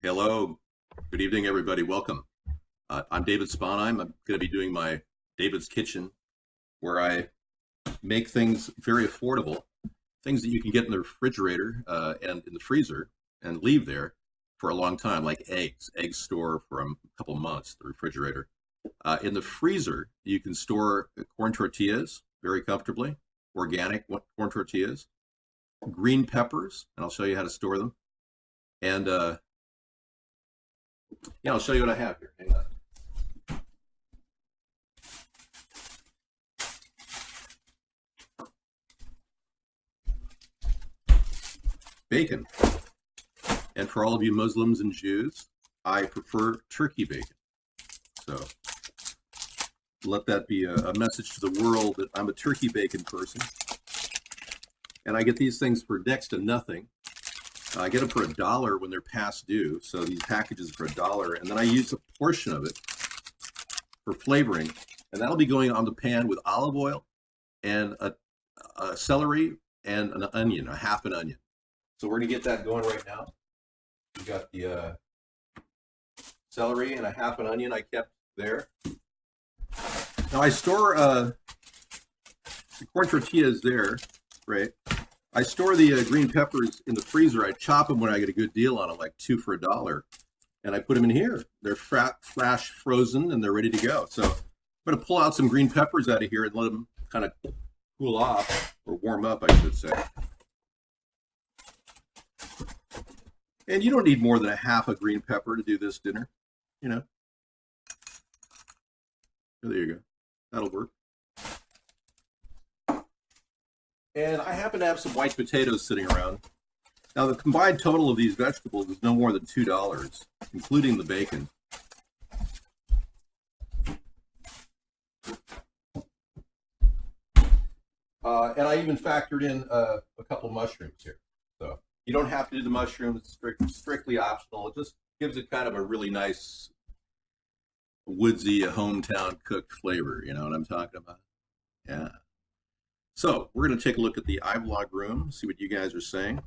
Hello, good evening, everybody. Welcome. I'm David Sponheim. I'm going to be doing my David's Kitchen, where I make things very affordable, things that you can get in the refrigerator and in the freezer and leave there for a long time, like eggs. Eggs store for a couple months, the refrigerator. In the freezer, you can store corn tortillas very comfortably, organic corn tortillas, green peppers, and I'll show you how to store them. And yeah, I'll show you what I have here. Hang on. Bacon. And for all of you Muslims and Jews, I prefer turkey bacon. So let that be a message to the world that I'm a turkey bacon person. And I get these things for next to nothing. I get them for $1 when they're past due. So these packages for $1. And then I use a portion of it for flavoring. And that'll be going on the pan with olive oil and a celery and an onion, a half an onion. So we're going to get that going right now. We got the celery and a half an onion I kept there. Now I store the corn tortillas there, right? I store the green peppers in the freezer. I chop them when I get a good deal on them, like 2 for $1. And I put them in here. They're flash frozen and they're ready to go. So I'm going to pull out some green peppers out of here and let them kind of cool off, or warm up, I should say. And you don't need more than a half a green pepper to do this dinner, you know. There you go. That'll work. And I happen to have some white potatoes sitting around. Now, the combined total of these vegetables is no more than $2, including the bacon. And I even factored in a couple mushrooms here. So you don't have to do the mushrooms. It's strictly optional. It just gives it kind of a really nice, woodsy, hometown cooked flavor. You know what I'm talking about? Yeah. So we're going to take a look at the iVlog room, see what you guys are saying.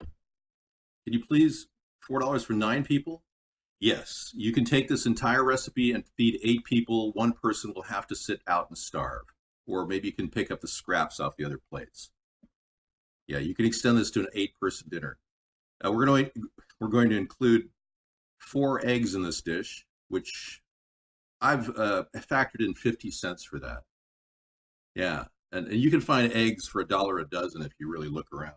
Can you please, $4 for 9 people? Yes, you can take this entire recipe and feed 8 people. One person will have to sit out and starve. Or maybe you can pick up the scraps off the other plates. Yeah, you can extend this to an 8-person dinner. We're going to include 4 eggs in this dish, which I've factored in 50 cents for that. Yeah, and you can find eggs for $1 a dozen if you really look around.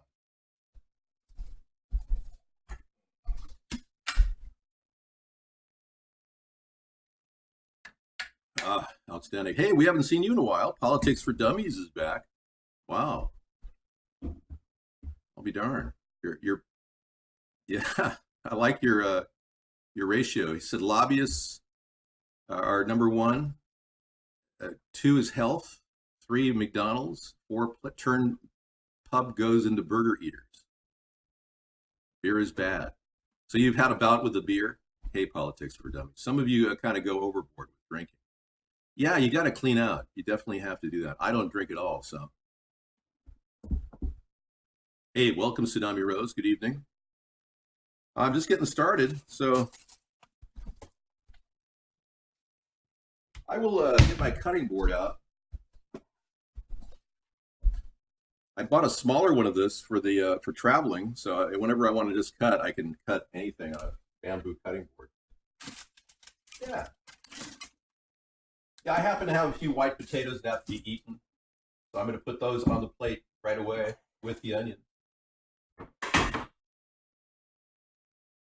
Outstanding. Hey, we haven't seen you in a while. Politics for Dummies is back. Wow. I'll be darned. You're yeah. I like your ratio. He said lobbyists are number 1. 2 is health. 3 McDonald's. 4 turn pub goes into burger eaters. Beer is bad. So you've had a bout with the beer. Hey, politics for dummies. Some of you kind of go overboard with drinking. Yeah, you got to clean out. You definitely have to do that. I don't drink at all, so. Hey, welcome, Tsunami Rose. Good evening. I'm just getting started, so I will get my cutting board out. I bought a smaller one of this for traveling, so whenever I want to just cut, I can cut anything on a bamboo cutting board. Yeah. Yeah, I happen to have a few white potatoes that have to be eaten, so I'm going to put those on the plate right away with the onion.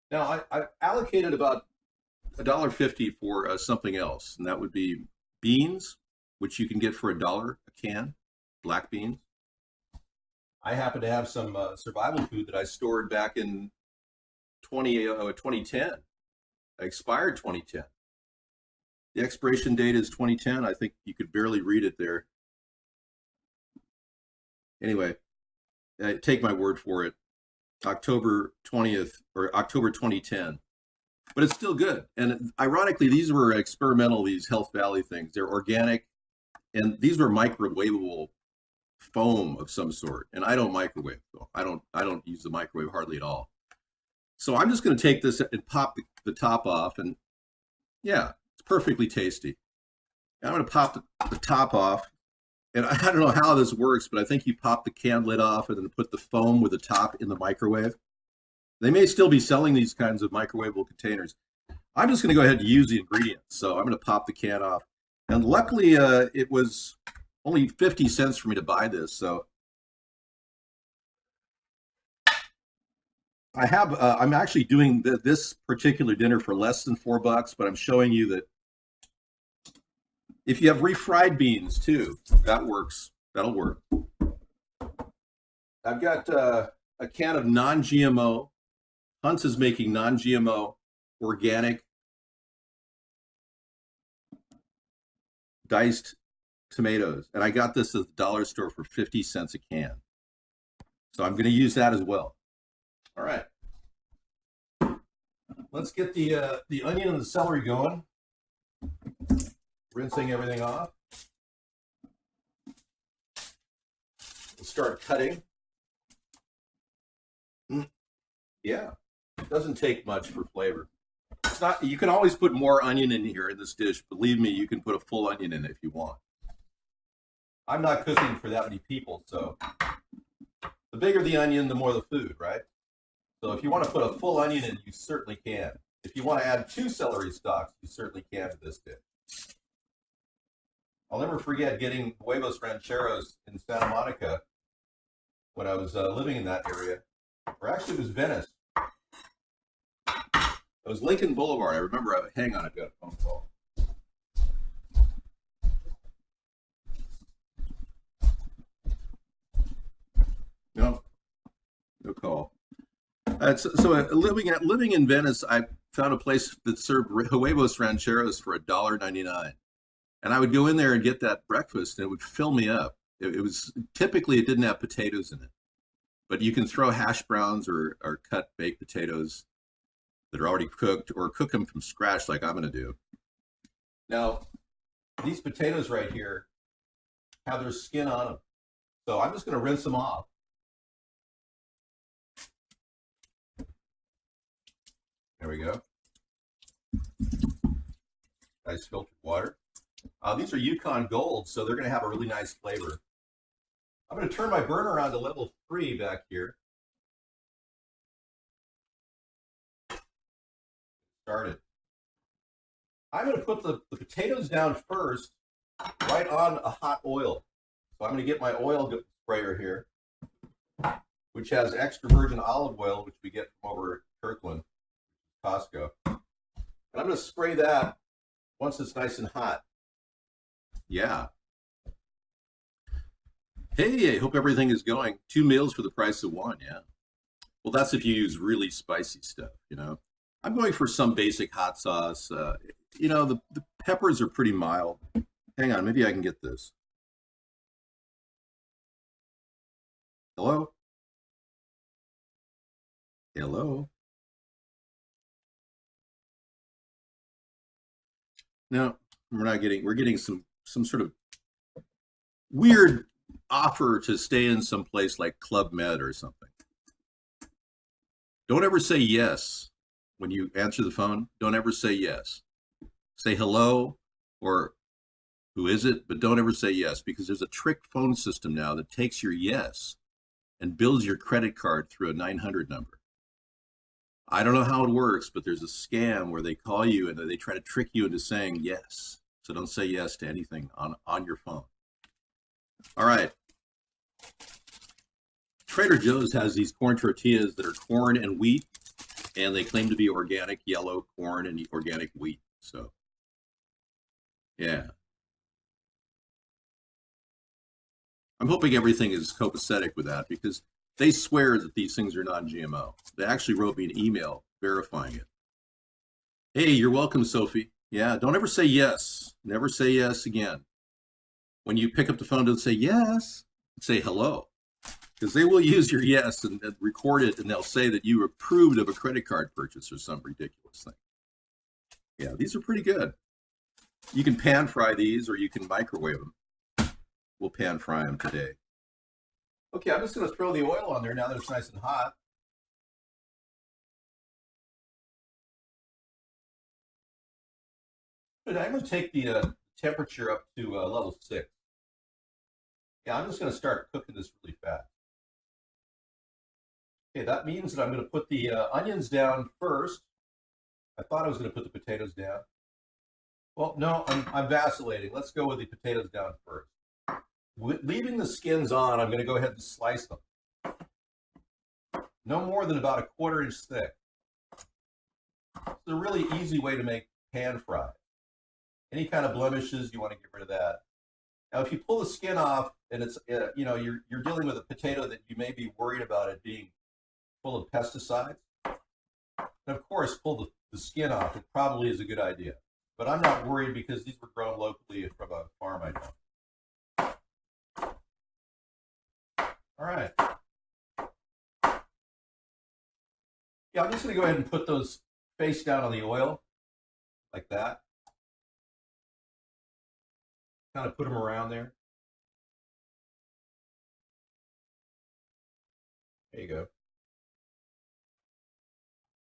Now, I allocated about $1.50 for something else, and that would be beans, which you can get for $1 a can, black beans. I happen to have some survival food that I stored back in 2010, expired 2010. The expiration date is 2010. I think you could barely read it there. Anyway, take my word for it. October 20th or October 2010. But it's still good. And ironically, these were experimental, these Health Valley things. They're organic, and these were microwavable foam of some sort. And I don't microwave, though. I don't use the microwave hardly at all. So I'm just going to take this and pop the top off, and yeah, it's perfectly tasty. I'm going to pop the top off, and I don't know how this works, but I think you pop the can lid off and then put the foam with the top in the microwave. They may still be selling these kinds of microwavable containers. I'm just going to go ahead and use the ingredients. So I'm going to pop the can off. And luckily, it was only 50 cents for me to buy this. So I'm actually doing this particular dinner for less than $4, but I'm showing you that if you have refried beans too, that works. That'll work. I've got a can of Non Gmo. Hunt's is making Non Gmo organic diced tomatoes. And I got this at the dollar store for 50 cents a can. So I'm going to use that as well. All right. Let's get the onion and the celery going. Rinsing everything off. We'll start cutting. Yeah, it doesn't take much for flavor. It's not. You can always put more onion in here in this dish. Believe me, you can put a full onion in it if you want. I'm not cooking for that many people, so the bigger the onion, the more the food, right? So if you want to put a full onion in, you certainly can. If you want to add 2 celery stalks, you certainly can to this dish. I'll never forget getting Huevos Rancheros in Santa Monica when I was living in that area. Or actually, it was Venice. It was Lincoln Boulevard. I remember. Hang on, I've got a phone call. No call. Living in Venice, I found a place that served Huevos Rancheros for $1.99. And I would go in there and get that breakfast, and it would fill me up. It was typically, it didn't have potatoes in it, but you can throw hash browns or cut baked potatoes that are already cooked, or cook them from scratch like I'm going to do. Now, these potatoes right here have their skin on them, so I'm just going to rinse them off. There we go. Nice filtered water. These are Yukon Gold, so they're going to have a really nice flavor. I'm going to turn my burner on to level 3 back here. Started. I'm going to put the potatoes down first, right on a hot oil. So I'm going to get my oil sprayer here, which has extra virgin olive oil, which we get from over at Kirkland, Costco. And I'm going to spray that once it's nice and hot. Yeah. Hey, I hope everything is going. 2 meals for the price of 1, yeah. Well, that's if you use really spicy stuff, you know. I'm going for some basic hot sauce. You know, the peppers are pretty mild. Hang on, maybe I can get this. Hello? Hello? No, we're getting some sort of weird offer to stay in some place like Club Med or something. Don't ever say yes when you answer the phone. Don't ever say yes. Say hello or who is it, but don't ever say yes, because there's a trick phone system now that takes your yes and bills your credit card through a 900 number. I don't know how it works, but there's a scam where they call you and they try to trick you into saying yes. So don't say yes to anything on your phone. All right. Trader Joe's has these corn tortillas that are corn and wheat, and they claim to be organic yellow corn and organic wheat. So, yeah. I'm hoping everything is copacetic with that, because they swear that these things are non-GMO. They actually wrote me an email verifying it. Hey, you're welcome, Sophie. Yeah, don't ever say yes. Never say yes again. When you pick up the phone, don't say yes. Say hello. Because they will use your yes and record it, and they'll say that you approved of a credit card purchase or some ridiculous thing. Yeah, these are pretty good. You can pan fry these, or you can microwave them. We'll pan fry them today. Okay, I'm just going to throw the oil on there now that it's nice and hot. I'm going to take the temperature up to level 6. Yeah, I'm just going to start cooking this really fast. Okay, that means that I'm going to put the onions down first. I thought I was going to put the potatoes down. Well, no, I'm vacillating. Let's go with the potatoes down first. Leaving the skins on, I'm going to go ahead and slice them. No more than about 1/4 inch thick. It's a really easy way to make pan fry. Any kind of blemishes, you want to get rid of that. Now, if you pull the skin off and it's you're dealing with a potato that you may be worried about it being full of pesticides, and of course, pull the skin off. It probably is a good idea. But I'm not worried because these were grown locally from a farm I know. All right. Yeah, I'm just going to go ahead and put those face down on the oil like that. Kind of put them around there. There you go.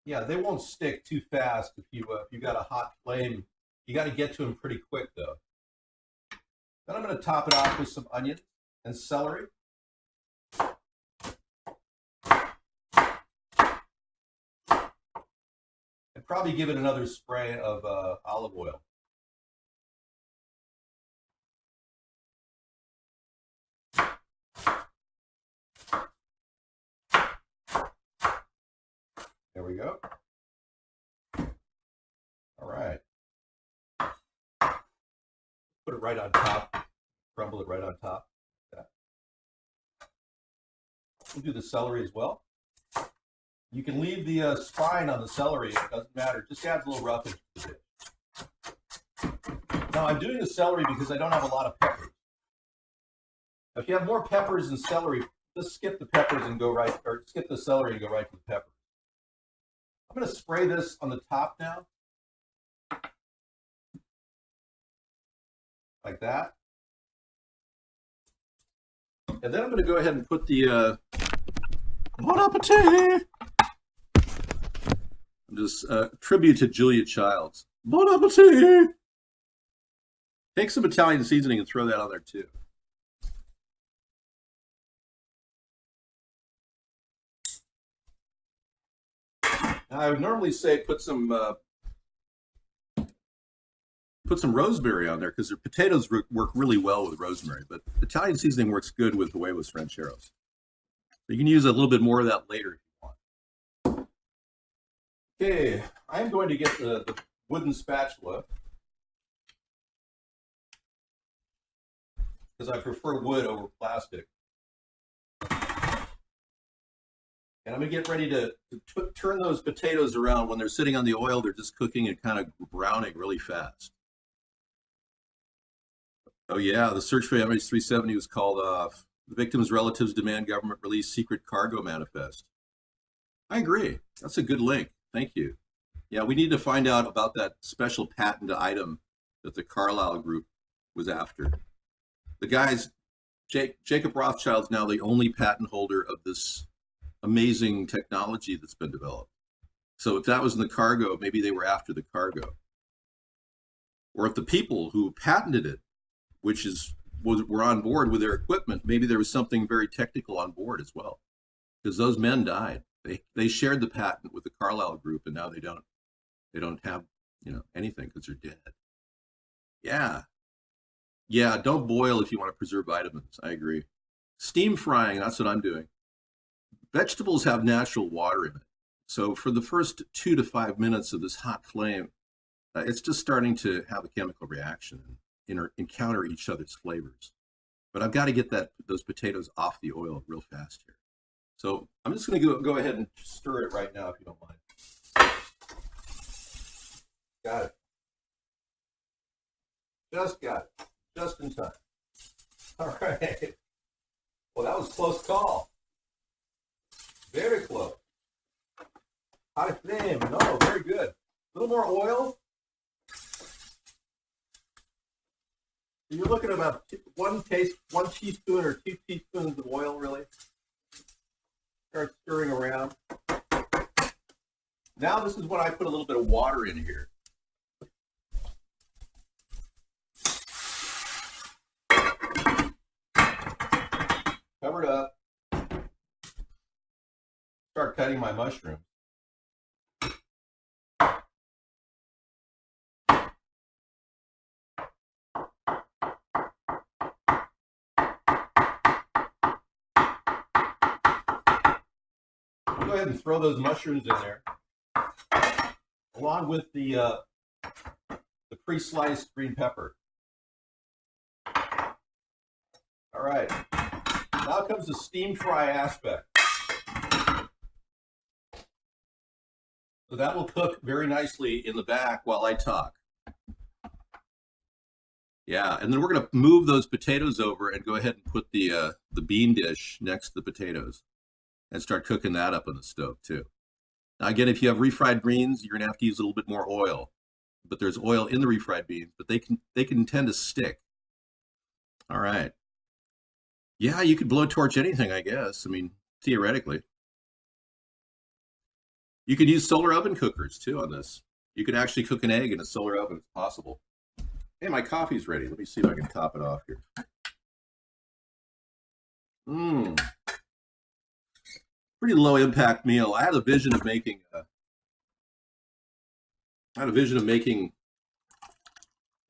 Yeah, they won't stick too fast if you got a hot flame. You got to get to them pretty quick though. Then I'm going to top it off with some onion and celery. And probably give it another spray of olive oil. There we go. All right. Put it right on top. Crumble it right on top. Like that. We'll do the celery as well. You can leave the spine on the celery. It doesn't matter. It just adds a little roughage to the dish. Now, I'm doing the celery because I don't have a lot of peppers. If you have more peppers than celery, just skip the peppers and go right, or skip the celery and go right to the peppers. I'm going to spray this on the top now. Like that. And then I'm going to go ahead and put the Bon appetit! Just tribute to Julia Childs. Bon appetit! Take some Italian seasoning and throw that on there too. Now, I would normally say put some rosemary on there because their potatoes work really well with rosemary, but Italian seasoning works good with Huevos Rancheros. So you can use a little bit more of that later if you want. Okay, I'm going to get the wooden spatula because I prefer wood over plastic. And I'm going to get ready to turn those potatoes around. When they're sitting on the oil, they're just cooking and kind of browning really fast. Oh yeah, the search for MH370 was called off. The victim's relatives demand government release secret cargo manifest. I agree. That's a good link. Thank you. Yeah, we need to find out about that special patent item that the Carlyle group was after. The guys, Jacob Rothschild's now the only patent holder of this amazing technology that's been developed. So if that was in the cargo, maybe they were after the cargo. Or if the people who patented it, were on board with their equipment, maybe there was something very technical on board as well. Because those men died. They shared the patent with the Carlyle group, and now they don't have anything because they're dead. Yeah, don't boil if you want to preserve vitamins. I agree. Steam frying, that's what I'm doing. Vegetables have natural water in it. So for the first 2 to 5 minutes of this hot flame, it's just starting to have a chemical reaction and encounter each other's flavors. But I've got to get those potatoes off the oil real fast here. So I'm just going to go ahead and stir it right now if you don't mind. Got it. Just got it. Just in time. All right. Well, that was a close call. Very close. High flame. No, very good. A little more oil. You're looking at about 1 teaspoon or 2 teaspoons of oil, really. Start stirring around. Now this is when I put a little bit of water in here. cover it up, start cutting my mushrooms. Go ahead and throw those mushrooms in there, along with the pre-sliced green pepper. All right, now comes the steam fry aspect. So that will cook very nicely in the back while I talk. Yeah, and then we're going to move those potatoes over and go ahead and put the bean dish next to the potatoes and start cooking that up on the stove too. Now again, if you have refried greens, you're going to have to use a little bit more oil. But there's oil in the refried beans, but they can tend to stick. All right. Yeah, you could blowtorch anything, I guess. I mean, theoretically. You could use solar oven cookers too on this. You could actually cook an egg in a solar oven if possible. Hey, my coffee's ready. Let me see if I can top it off here. Pretty low impact meal. I had a vision of making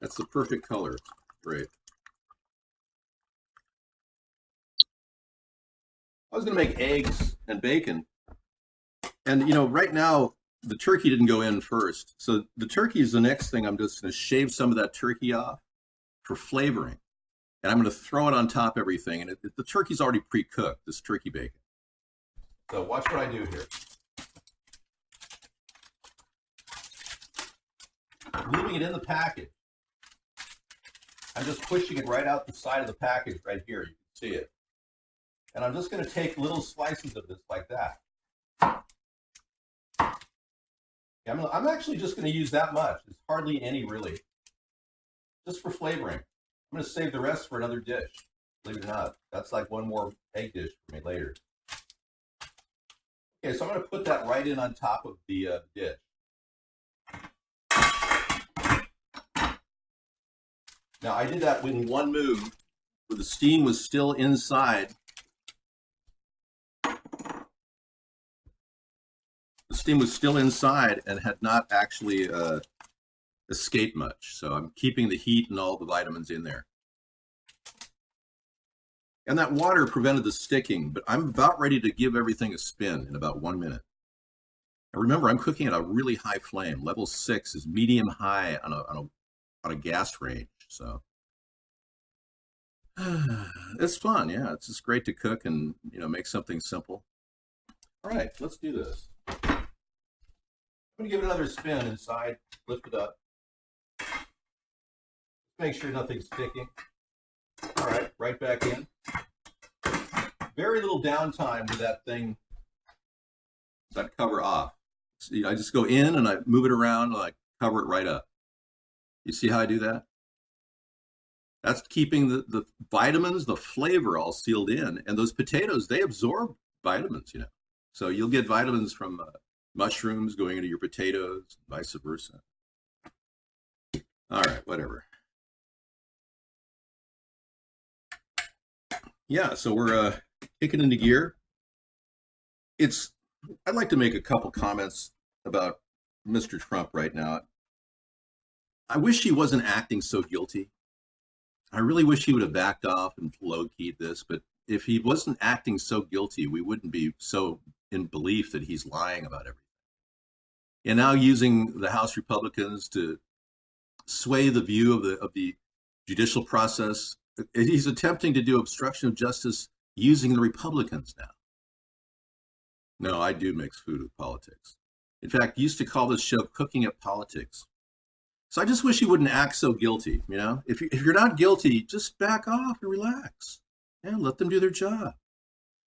that's the perfect color. Great. I was going to make eggs and bacon. And, you know, right now, the turkey didn't go in first. So the turkey is the next thing. I'm just going to shave some of that turkey off for flavoring. And I'm going to throw it on top of everything. And the turkey's already pre-cooked, this turkey bacon. So watch what I do here. Leaving it in the package. I'm just pushing it right out the side of the package right here. You can see it. And I'm just going to take little slices of this like that. I'm actually just going to use that much. It's hardly any, really. Just for flavoring. I'm going to save the rest for another dish. Believe it or not. That's like one more egg dish for me later. Okay, so I'm going to put that right in on top of the dish. Now, I did that in one move, where the steam was still inside. The steam was still inside and had not actually escaped much. So I'm keeping the heat and all the vitamins in there. And that water prevented the sticking, but I'm about ready to give everything a spin in about 1 minute. And remember, I'm cooking at a really high flame. Level 6 is medium high on a gas range. So it's fun. Yeah, it's just great to cook and, you know, make something simple. All right, let's do this. I'm going to give it another spin inside, lift it up. Make sure nothing's sticking. All right, right back in. Very little downtime with that thing, that cover off. So, I just go in and I move it around and I cover it right up. You see how I do that? That's keeping the vitamins, the flavor all sealed in. And those potatoes, they absorb vitamins, you know. So you'll get vitamins from mushrooms going into your potatoes, vice versa. All right, whatever. Yeah, so we're kicking into gear. I'd like to make a couple comments about Mr. Trump right now. I wish he wasn't acting so guilty. I really wish he would have backed off and low-keyed this, but if he wasn't acting so guilty, we wouldn't be so in belief that he's lying about everything. And now using the House Republicans to sway the view of the judicial process, he's attempting to do obstruction of justice using the Republicans now. No, I do mix food with politics. In fact, I used to call this show Cooking at Politics. So I just wish he wouldn't act so guilty, you know? If you're not guilty, just back off and relax. Yeah, let them do their job.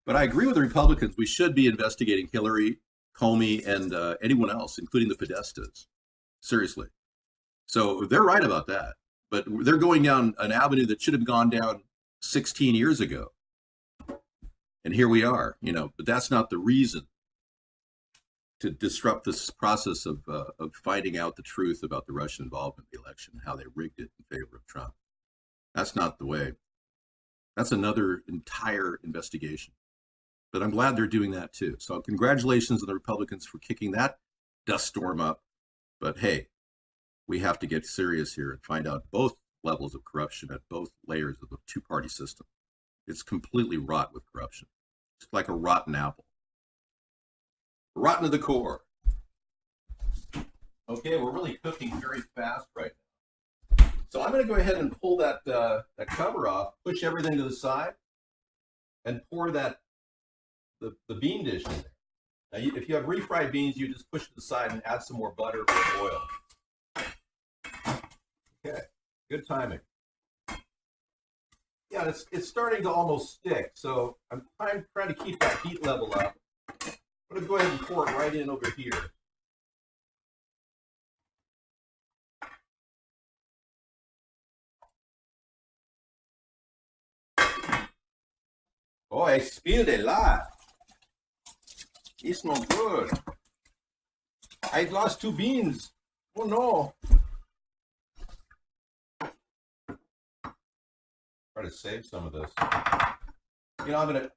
But I agree with the Republicans. We should be investigating Hillary, Comey, and anyone else, including the Podestas. Seriously. So they're right about that. But they're going down an avenue that should have gone down 16 years ago. And here we are, you know, but that's not the reason to disrupt this process of finding out the truth about the Russian involvement in the election, how they rigged it in favor of Trump. That's not the way. That's another entire investigation. But I'm glad they're doing that too. So congratulations to the Republicans for kicking that dust storm up. But hey, we have to get serious here and find out both levels of corruption at both layers of the two-party system. It's completely rot with corruption. It's like a rotten apple. Rotten to the core. Okay, we're really cooking very fast right now. So I'm going to go ahead and pull that cover off, push everything to the side, and pour the bean dish in there. Now, if you have refried beans, you just push it to the side and add some more butter or oil. Okay, good timing. Yeah, it's starting to almost stick, so I'm trying to keep that heat level up. I'm going to go ahead and pour it right in over here. Oh, I spilled a lot. It's not good. I lost 2 beans. Oh no. Try to save some of this. You know,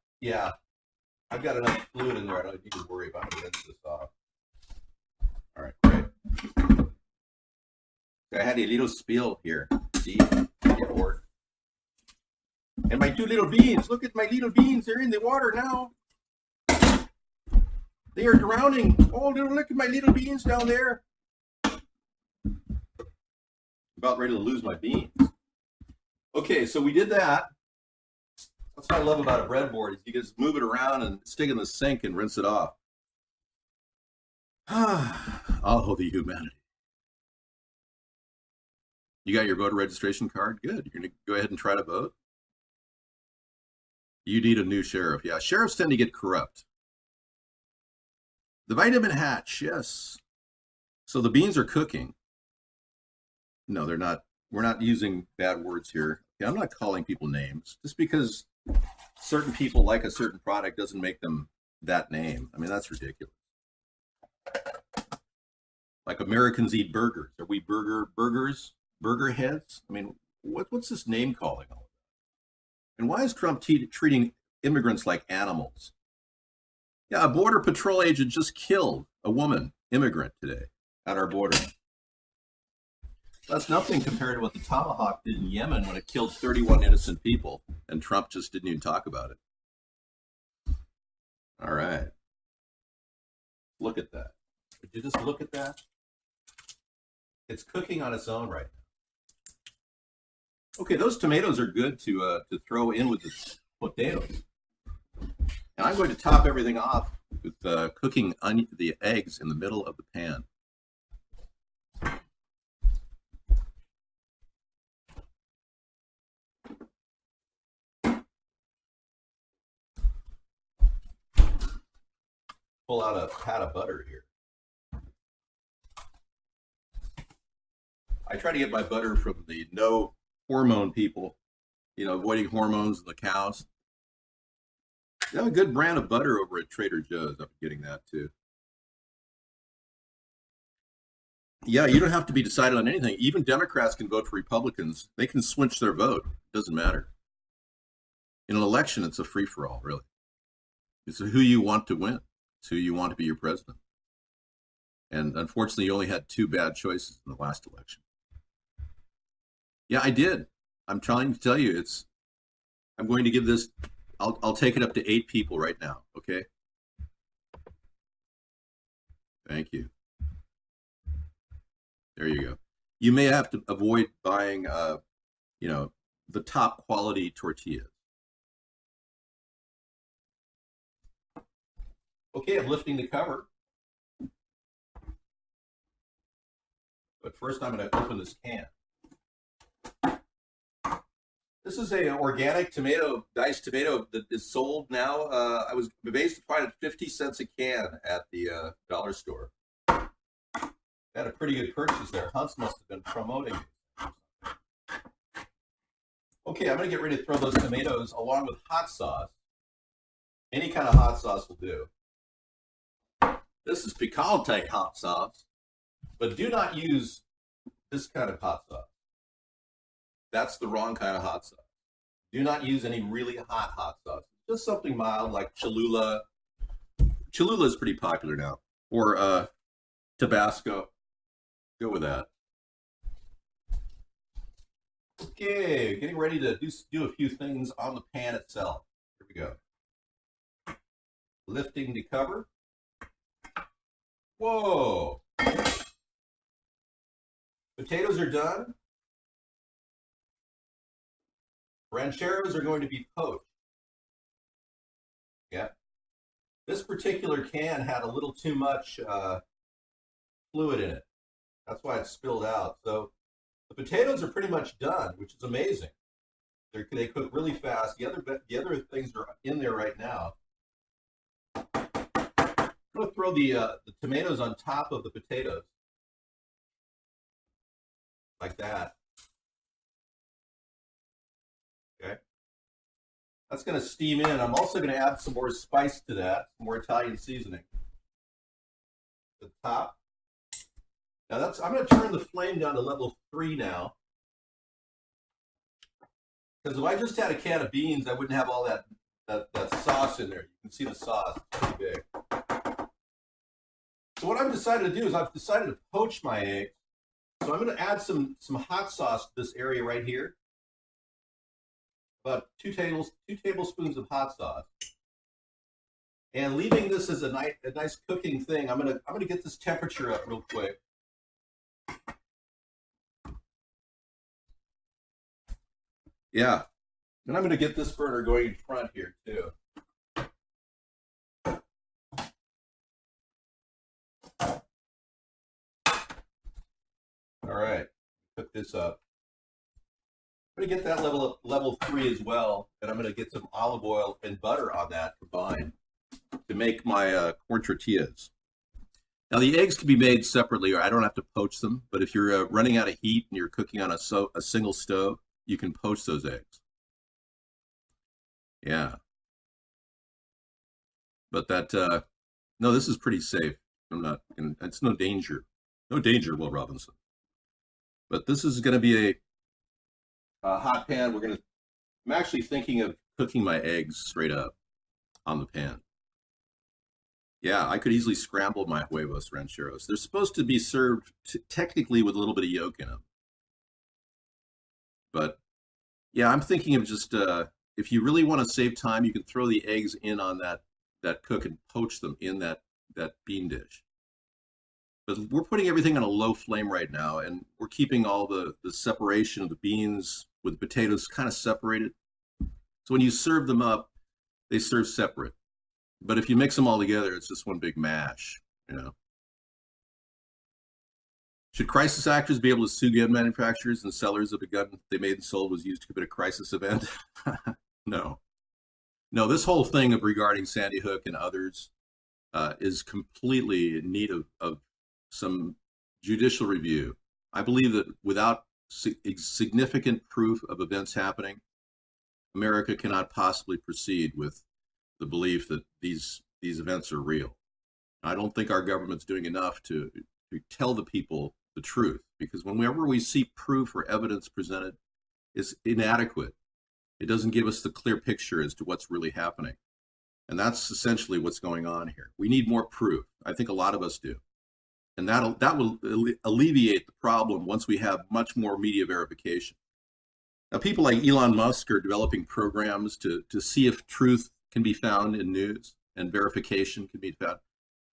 I've got enough fluid in there. I don't need to worry about it. I'm going to rinse this off. All right, great. I had a little spill here. See, it worked. And my 2 little beans. Look at my little beans. They're in the water now. They are drowning. Oh, look at my little beans down there. About ready to lose my beans. Okay, so we did that. That's what I love about a breadboard is you can just move it around and stick it in the sink and rinse it off. Oh, the humanity. You got your voter registration card? Good. You're going to go ahead and try to vote? You need a new sheriff. Yeah, sheriffs tend to get corrupt. The vitamin hatch, yes. So the beans are cooking. No, they're not. We're not using bad words here. Yeah, I'm not calling people names. Just because certain people like a certain product doesn't make them that name. I mean, that's ridiculous. Like Americans eat burgers. Are we burgers? Burger heads? I mean, what's this name calling all of that? And why is Trump treating immigrants like animals? Yeah, a border patrol agent just killed a woman, immigrant, today at our border. That's nothing compared to what the Tomahawk did in Yemen when it killed 31 innocent people, and Trump just didn't even talk about it. All right. Look at that. Would you just look at that? It's cooking on its own right now. Okay, those tomatoes are good to throw in with the potatoes. And I'm going to top everything off with cooking the eggs in the middle of the pan. Pull out a pat of butter here. I try to get my butter from the no hormone people, you know, avoiding hormones in the cows. They have a good brand of butter over at Trader Joe's. I'm getting that too. Yeah, you don't have to be decided on anything. Even Democrats can vote for Republicans. They can switch their vote. It doesn't matter. In an election, it's a free-for-all, really. It's who you want to win. It's who you want to be your president. And unfortunately, you only had 2 bad choices in the last election. Yeah, I did. I'm trying to tell you, I'm going to give this, I'll take it up to 8 people right now, okay? Thank you. There you go. You may have to avoid buying, the top quality tortillas. Okay, I'm lifting the cover. But first I'm going to open this can. This is a organic tomato, diced tomato that is sold now. I was amazed to find it 50 cents a can at the dollar store. Had a pretty good purchase there. Hunts must have been promoting it. Okay, I'm going to get ready to throw those tomatoes along with hot sauce. Any kind of hot sauce will do. This is picante hot sauce, but do not use this kind of hot sauce. That's the wrong kind of hot sauce. Do not use any really hot sauce. Just something mild like Cholula. Cholula is pretty popular now. Or Tabasco. Go with that. Okay, getting ready to do a few things on the pan itself. Here we go. Lifting the cover. Whoa! Potatoes are done. Rancheros are going to be poached. Yeah. This particular can had a little too much fluid in it. That's why it spilled out. So the potatoes are pretty much done, which is amazing. They cook really fast. The other things are in there right now. I'm going to throw the tomatoes on top of the potatoes. Like that. Okay. That's going to steam in. I'm also going to add some more spice to that, some more Italian seasoning. At the top. Now I'm going to turn the flame down to level 3 now. Because if I just had a can of beans, I wouldn't have all that sauce in there. You can see the sauce, it's pretty big. So what I've decided to do is I've decided to poach my eggs. So I'm going to add some hot sauce to this area right here. About 2 tablespoons of hot sauce. And leaving this as a nice cooking thing, I'm gonna get this temperature up real quick. Yeah, and I'm gonna get this burner going in front here too. All right, cook this up. I'm gonna get that level 3 as well, and I'm gonna get some olive oil and butter on that combined to make my corn tortillas. Now the eggs can be made separately, or I don't have to poach them. But if you're running out of heat and you're cooking on a single stove, you can poach those eggs. Yeah, but no, this is pretty safe. It's no danger, Will Robinson. But this is going to be a hot pan. I'm actually thinking of cooking my eggs straight up on the pan. Yeah, I could easily scramble my Huevos Rancheros. They're supposed to be served technically with a little bit of yolk in them. But yeah, I'm thinking of just if you really want to save time, you can throw the eggs in on that cook and poach them in that bean dish. But we're putting everything on a low flame right now, and we're keeping all the separation of the beans with the potatoes kind of separated. So when you serve them up, they serve separate. But if you mix them all together, it's just one big mash, you know. Should crisis actors be able to sue gun manufacturers and sellers if a gun they made and sold was used to commit a crisis event? No. No, this whole thing regarding Sandy Hook and others is completely in need of some judicial review. I believe that without significant proof of events happening, America cannot possibly proceed with the belief that these events are real. I don't think our government's doing enough to tell the people the truth, because whenever we see proof or evidence presented, it's inadequate. It doesn't give us the clear picture as to what's really happening. And that's essentially what's going on here. We need more proof. I think a lot of us do. And that will alleviate the problem once we have much more media verification. Now, people like Elon Musk are developing programs to see if truth can be found in news and verification can be found.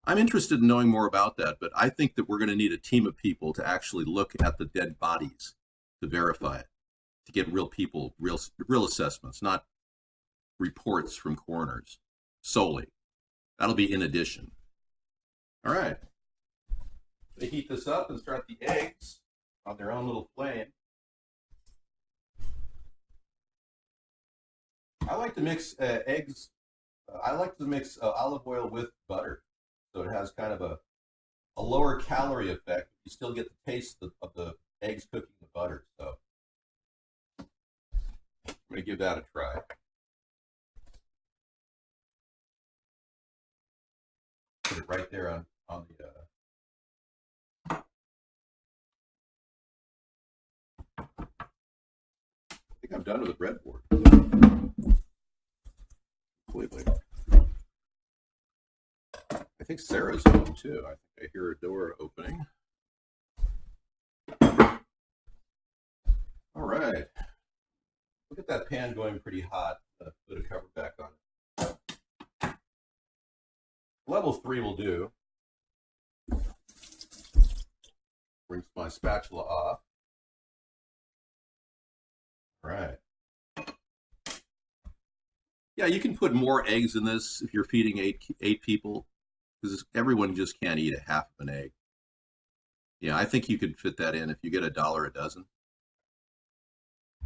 I'm interested in knowing more about that, but I think that we're going to need a team of people to actually look at the dead bodies to verify it, to get real people, real assessments, not reports from coroners solely. That'll be in addition. All right. They heat this up and start the eggs on their own little flame. I like to mix eggs. I like to mix olive oil with butter, so it has kind of a lower calorie effect. You still get the taste of the eggs cooking the butter. So I'm going to give that a try. Put it right there on the. think I'm done with the breadboard. Completely. I think Sarah's home too. I think I hear a door opening. All right. Look at that pan going pretty hot. Put a cover back on it. Level 3 will do. Rinse my spatula off. All right. Yeah, you can put more eggs in this if you're feeding eight people, because everyone just can't eat a half of an egg. Yeah, I think you could fit that in if you get $1 a dozen.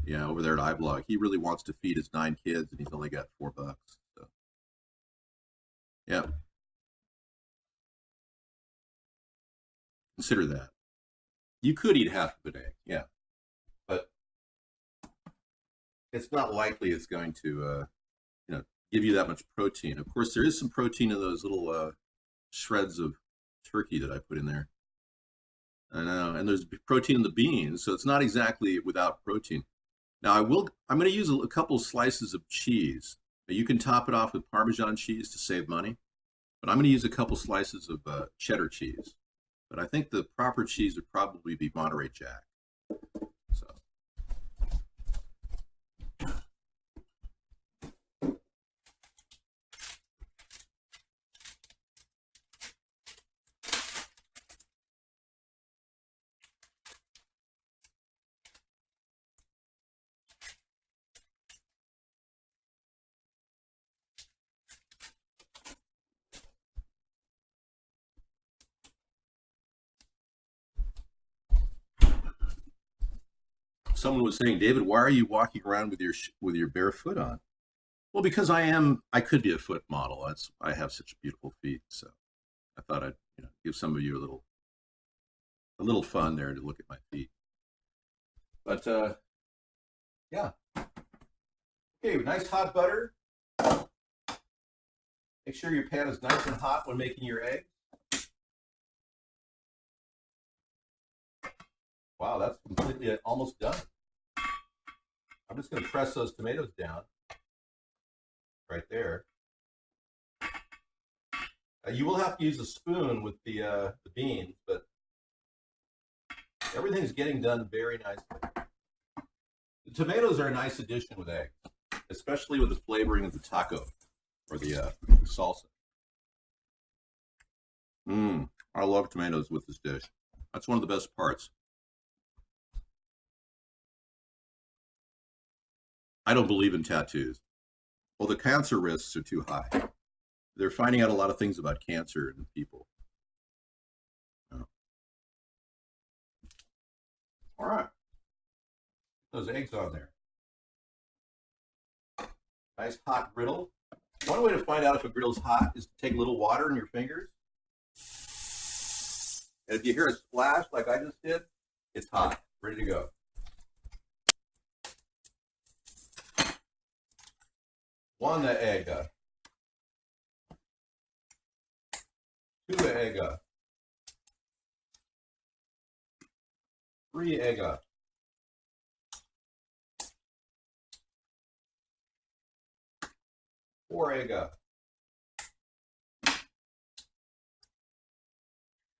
Yeah, over there at iBlog, he really wants to feed his 9 kids, and he's only got $4. So, yeah, consider that. You could eat half of an egg, yeah, but it's not likely it's going to, give you that much protein. Of course, there is some protein in those little shreds of turkey that I put in there. I know, and there's protein in the beans, so it's not exactly without protein. Now I'm going to use a couple slices of cheese. Now, you can top it off with Parmesan cheese to save money, but I'm going to use a couple slices of cheddar cheese. But I think the proper cheese would probably be Monterey Jack. So. Someone was saying, David, why are you walking around with your bare foot on? Well, because I could be a foot model. I have such beautiful feet, so I thought I'd give some of you a little fun there to look at my feet. But yeah. Okay, nice hot butter. Make sure your pan is nice and hot when making your eggs. Wow, that's completely almost done. I'm just going to press those tomatoes down right there. You will have to use a spoon with the beans, but everything's getting done very nicely. The tomatoes are a nice addition with eggs, especially with the flavoring of the taco or the salsa. I love tomatoes with this dish. That's one of the best parts. I don't believe in tattoos. Well, the cancer risks are too high. They're finding out a lot of things about cancer in people. Oh. All right. Those eggs on there. Nice hot griddle. One way to find out if a griddle's hot is to take a little water in your fingers. And if you hear a splash like I just did, it's hot, ready to go. One egg. Two egg. Three egg. Four egg.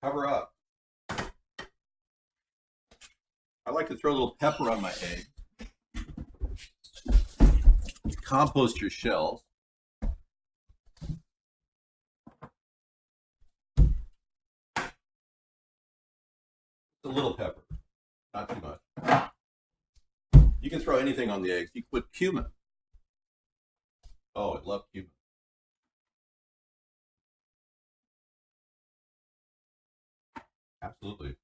Cover up. I like to throw a little pepper on my egg. Compost your shells. A little pepper, not too much. You can throw anything on the eggs. You can put cumin. Oh, I love cumin. Absolutely.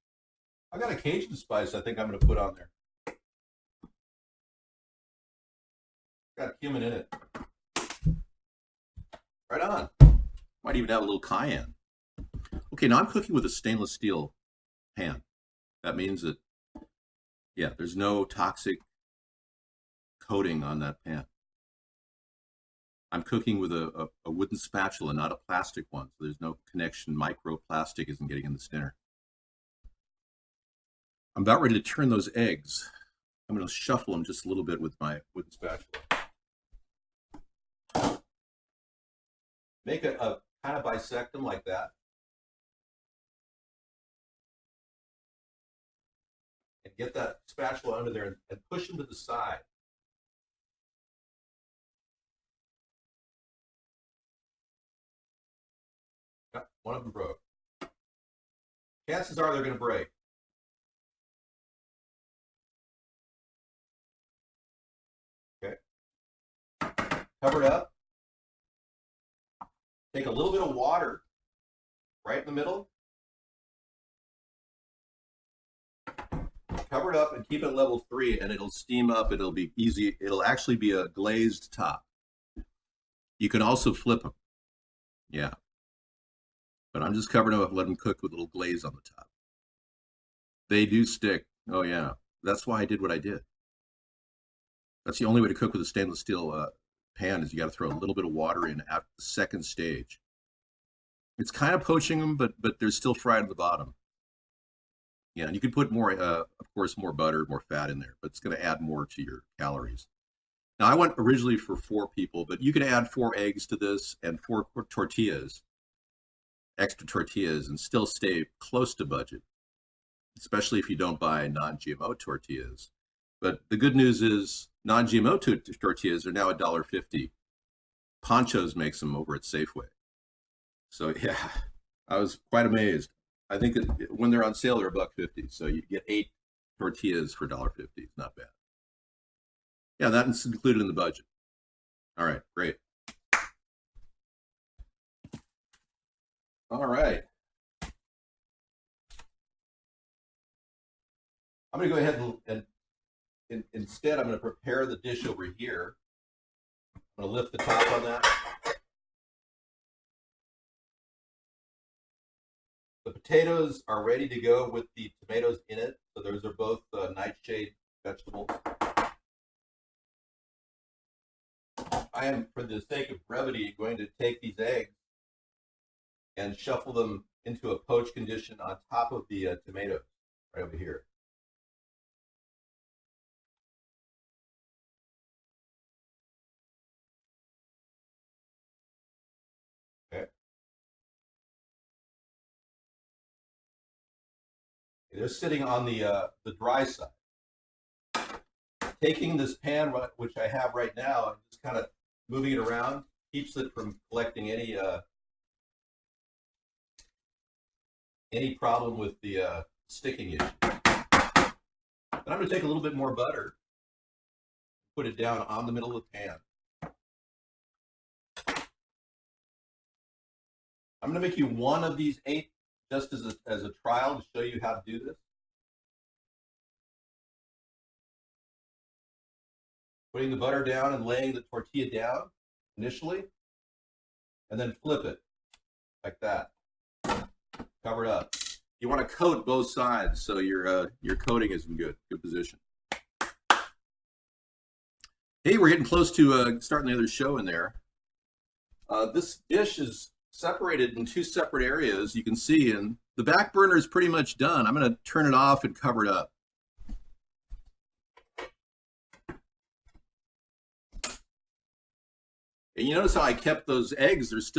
I got a Cajun spice I think I'm going to put on there. Got cumin in it. Right on. Might even have a little cayenne. Okay, now I'm cooking with a stainless steel pan. That means that, yeah, there's no toxic coating on that pan. I'm cooking with a wooden spatula, not a plastic one, so there's no connection. Microplastic isn't getting in the dinner. I'm about ready to turn those eggs. I'm going to shuffle them just a little bit with the spatula. Make a kind of bisect them like that. And get that spatula under there and push them to the side. Yep, one of them broke. Chances are they're going to break. Okay. Cover it up. Take a little bit of water right in the middle. Cover it up and keep it level 3, and it'll steam up. It'll be easy. It'll actually be a glazed top. You can also flip them. Yeah. But I'm just covering them up, let them cook with a little glaze on the top. They do stick. Oh, yeah. That's why I did what I did. That's the only way to cook with a stainless steel pan is you got to throw a little bit of water in at the second stage. It's kind of poaching them, but they're still fried at the bottom. Yeah, and you could put more, of course, more butter, more fat in there, but it's going to add more to your calories. Now, I went originally for 4 people, but you could add 4 eggs to this and 4 tortillas, extra tortillas, and still stay close to budget, especially if you don't buy non-GMO tortillas. But the good news is non-GMO tortillas are now $1.50. Ponchos makes them over at Safeway. So, yeah, I was quite amazed. I think when they're on sale, they're $1.50. So you get 8 tortillas for $1.50. It's not bad. Yeah, that's included in the budget. All right, great. All right. I'm going to go ahead and instead, I'm going to prepare the dish over here. I'm going to lift the top on that. The potatoes are ready to go with the tomatoes in it. So those are both nightshade vegetables. I am, for the sake of brevity, going to take these eggs and shuffle them into a poached condition on top of the tomatoes right over here. Okay. They're sitting on the dry side. Taking this pan, which I have right now, and just kind of moving it around, keeps it from collecting any problem with the sticking issue. And I'm going to take a little bit more butter, put it down on the middle of the pan. I'm going to make you one of these 8 just as a trial to show you how to do this. Putting the butter down and laying the tortilla down initially, and then flip it like that. Cover it up. You want to coat both sides so your coating is in good position. Hey, we're getting close to starting the other show in there. This dish is separated in 2 separate areas, you can see, and the back burner is pretty much done. I'm going to turn it off and cover it up. And you notice how I kept those eggs, there's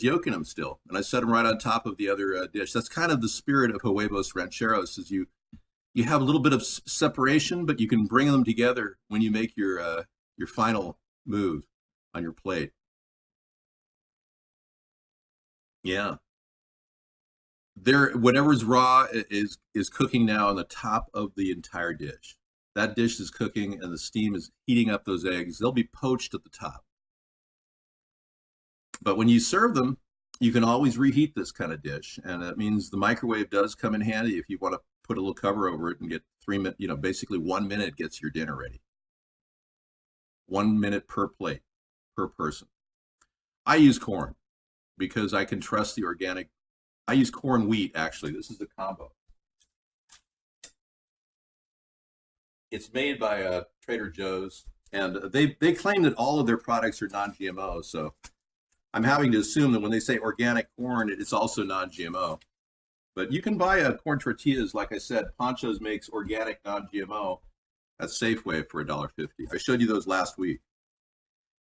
yolk in them still, and I set them right on top of the other dish. That's kind of the spirit of Huevos Rancheros, is you have a little bit of separation, but you can bring them together when you make your final move on your plate. Yeah. Whatever's raw is cooking now on the top of the entire dish. That dish is cooking and the steam is heating up those eggs. They'll be poached at the top. But when you serve them, you can always reheat this kind of dish, and that means the microwave does come in handy if you want to put a little cover over it and get 3 minutes, basically 1 minute gets your dinner ready. 1 minute per plate, per person. I use corn because I can trust the organic. I use corn wheat, actually. This is a combo. It's made by Trader Joe's, and they claim that all of their products are non-GMO, so I'm having to assume that when they say organic corn, it's also non-GMO. But you can buy corn tortillas, like I said. Ponchos makes organic non-GMO. at Safeway for $1.50. I showed you those last week.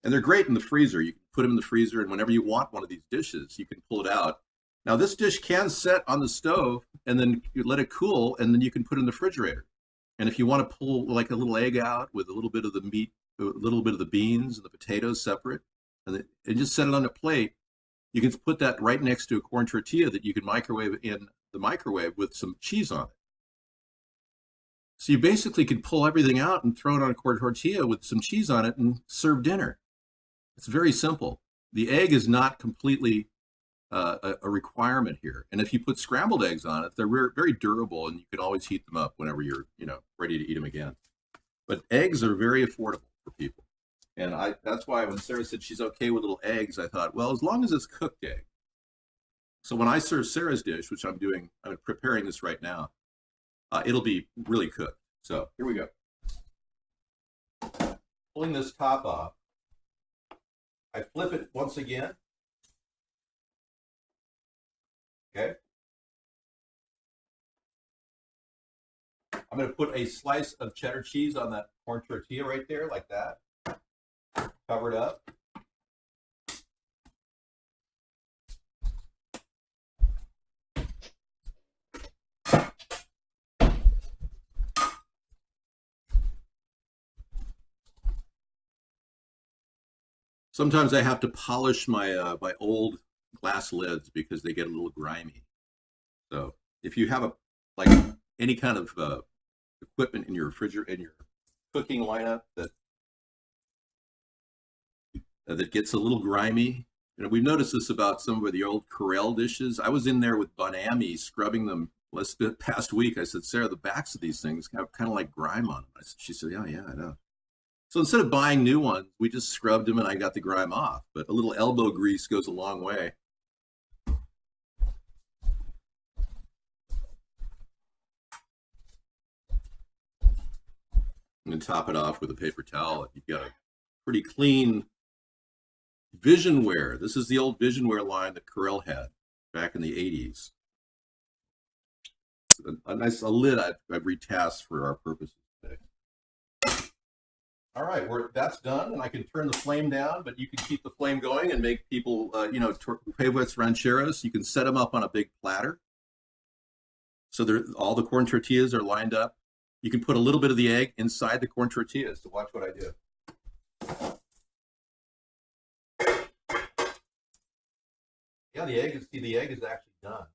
And they're great in the freezer. You can put them in the freezer, and whenever you want one of these dishes, you can pull it out. Now, this dish can set on the stove, and then you let it cool, and then you can put it in the refrigerator. And if you want to pull like a little egg out with a little bit of the meat, a little bit of the beans and the potatoes separate, and just set it on a plate, you can put that right next to a corn tortilla that you can microwave in the microwave with some cheese on it. So you basically could pull everything out and throw it on a corn tortilla with some cheese on it and serve dinner. It's very simple. The egg is not completely a requirement here. And if you put scrambled eggs on it, they're very durable, and you can always heat them up whenever you're ready to eat them again. But eggs are very affordable for people. And that's why when Sarah said she's okay with little eggs, I thought, well, as long as it's cooked egg. So when I serve Sarah's dish, which I'm preparing this right now, it'll be really cooked. So here we go. Pulling this top off, I flip it once again. Okay. I'm going to put a slice of cheddar cheese on that corn tortilla right there, like that. Cover it up. Sometimes I have to polish my my old glass lids because they get a little grimy. So if you have any kind of equipment in your refrigerator, in your cooking lineup that gets a little grimy, we've noticed this about some of the old Corel dishes. I was in there with Bonami scrubbing them past week. I said, Sarah, the backs of these things have kind of like grime on them. She said, yeah, I know. So instead of buying new ones, we just scrubbed them and I got the grime off. But a little elbow grease goes a long way. And then top it off with a paper towel. You've got a pretty clean Visionware. This is the old Visionware line that Corel had back in the 80s. A nice lid I've retasked for our purposes today. All right, that's done, and I can turn the flame down, but you can keep the flame going and make people, Huevos Rancheros. You can set them up on a big platter. So all the corn tortillas are lined up. You can put a little bit of the egg inside the corn tortillas. So watch what I do. Yeah, the egg is actually done.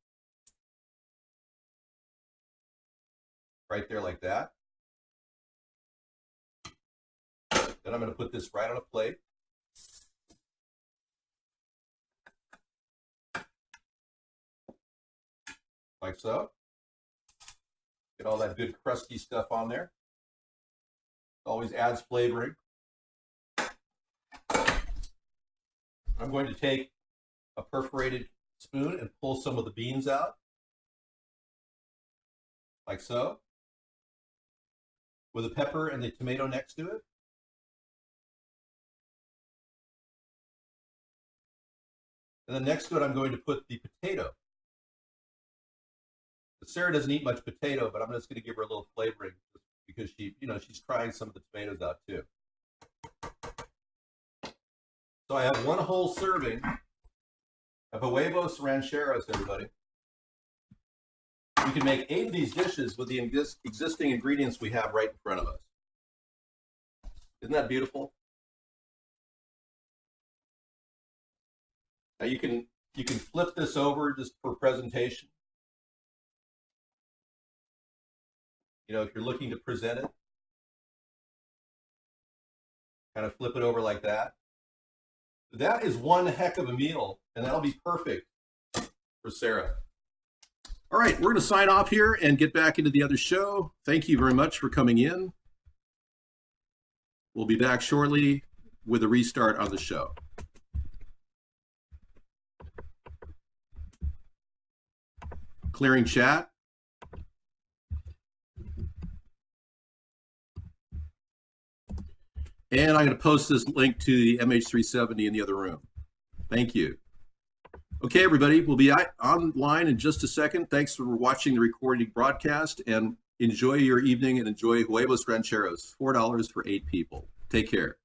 Right there like that. Then I'm going to put this right on a plate. Like so. Get all that good crusty stuff on there. Always adds flavoring. I'm going to take a perforated spoon and pull some of the beans out. Like so. With the pepper and the tomato next to it. And then next to it, I'm going to put the potato. Sarah doesn't eat much potato, but I'm just going to give her a little flavoring because she's trying some of the tomatoes out too. So I have one whole serving of Huevos Rancheros, everybody. We can make 8 of these dishes with the existing ingredients we have right in front of us. Isn't that beautiful? Now you can flip this over just for presentation. If you're looking to present it, kind of flip it over like that. That is one heck of a meal, and that'll be perfect for Sarah. All right, we're going to sign off here and get back into the other show. Thank you very much for coming in. We'll be back shortly with a restart on the show. Clearing chat. And I'm going to post this link to the MH370 in the other room. Thank you. Okay, everybody, we'll be online in just a second. Thanks for watching the recorded broadcast. And Enjoy your evening and enjoy Huevos Rancheros, $4 for 8 people. Take care.